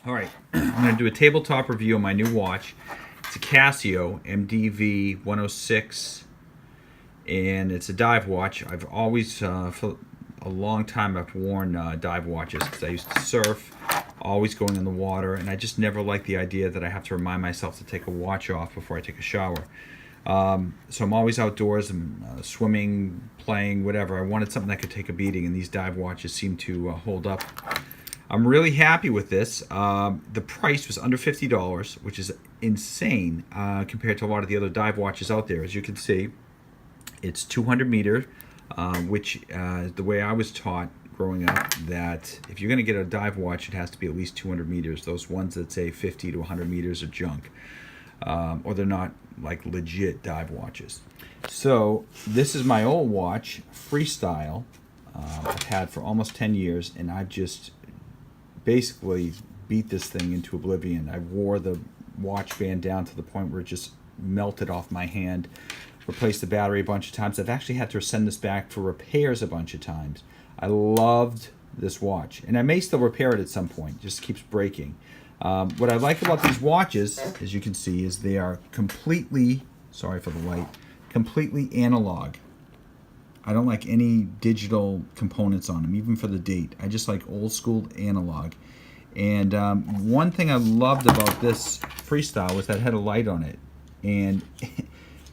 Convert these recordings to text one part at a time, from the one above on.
All right, I'm going to do a tabletop review of my new watch. It's a Casio MDV106, and it's a dive watch. I've always, for a long time, I've worn dive watches because I used to surf, always going in the water, and I just never liked the idea that I have to remind myself to take a watch off before I take a shower. So I'm always outdoors, I'm swimming, playing, whatever. I wanted something that could take a beating, and these dive watches seem to hold up. I'm really happy with this. The price was under $50, which is insane compared to a lot of the other dive watches out there. As you can see, it's 200 meter, which the way I was taught growing up, that if you're going to get a dive watch, it has to be at least 200 meters. Those ones that say 50 to 100 meters are junk, or they're not like legit dive watches. So this is my old watch, Freestyle. I've had for almost 10 years, and I've just basically beat this thing into oblivion. I wore the watch band down to the point where it just melted off my hand. Replaced the battery a bunch of times. I've actually had to send this back for repairs a bunch of times. I loved this watch, and I may still repair it at some point. It just keeps breaking. What I like about these watches, as you can see, is they are completely, sorry for the light, completely analog. I don't like any digital components on them, even for the date. I just like old school analog. And one thing I loved about this Freestyle was that it had a light on it. And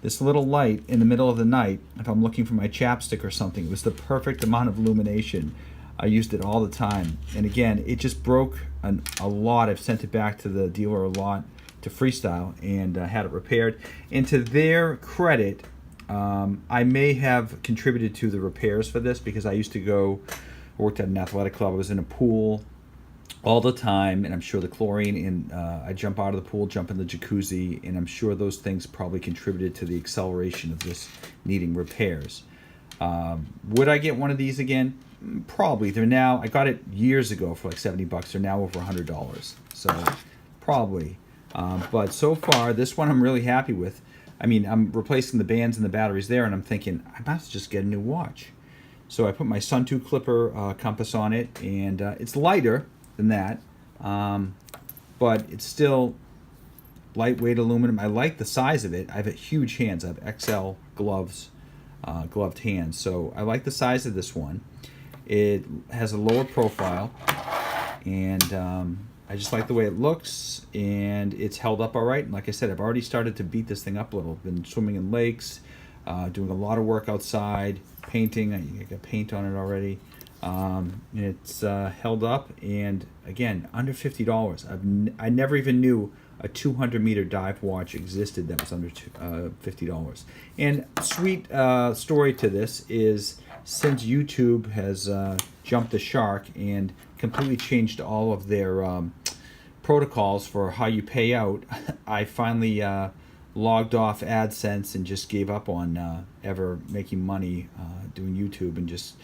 this little light in the middle of the night, if I'm looking for my chapstick or something, it was the perfect amount of illumination. I used it all the time. And again, it just broke a lot. I've sent it back to the dealer a lot, to Freestyle, and had it repaired. And to their credit, I may have contributed to the repairs for this, because I used to go, I worked at an athletic club, I was in a pool all the time, and I'm sure the chlorine, and I jump out of the pool, jump in the jacuzzi, and I'm sure those things probably contributed to the acceleration of this needing repairs. Would I get one of these again? Probably. They're now, I got it years ago for like 70 bucks. They're now over $100. So probably. But so far, this one I'm really happy with. I mean, I'm replacing the bands and the batteries there, and I'm thinking, I must just get a new watch. So I put my Sun 2 Clipper compass on it, and it's lighter than that, but it's still lightweight aluminum. I like the size of it. I have huge hands. I have XL gloves, gloved hands, so I like the size of this one. It has a lower profile, and I just like the way it looks, and it's held up all right. And like I said, I've already started to beat this thing up a little. Been swimming in lakes, doing a lot of work outside, painting. I got paint on it already. It's held up, and again, under $50. I never even knew a 200 meter dive watch existed that was under $50. And sweet story to this is, since YouTube has jumped the shark and completely changed all of their protocols for how you pay out, I finally logged off AdSense and just gave up on ever making money doing YouTube, and just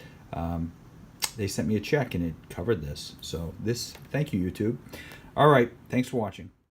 they sent me a check and it covered this. So thank you, YouTube. All right, thanks for watching.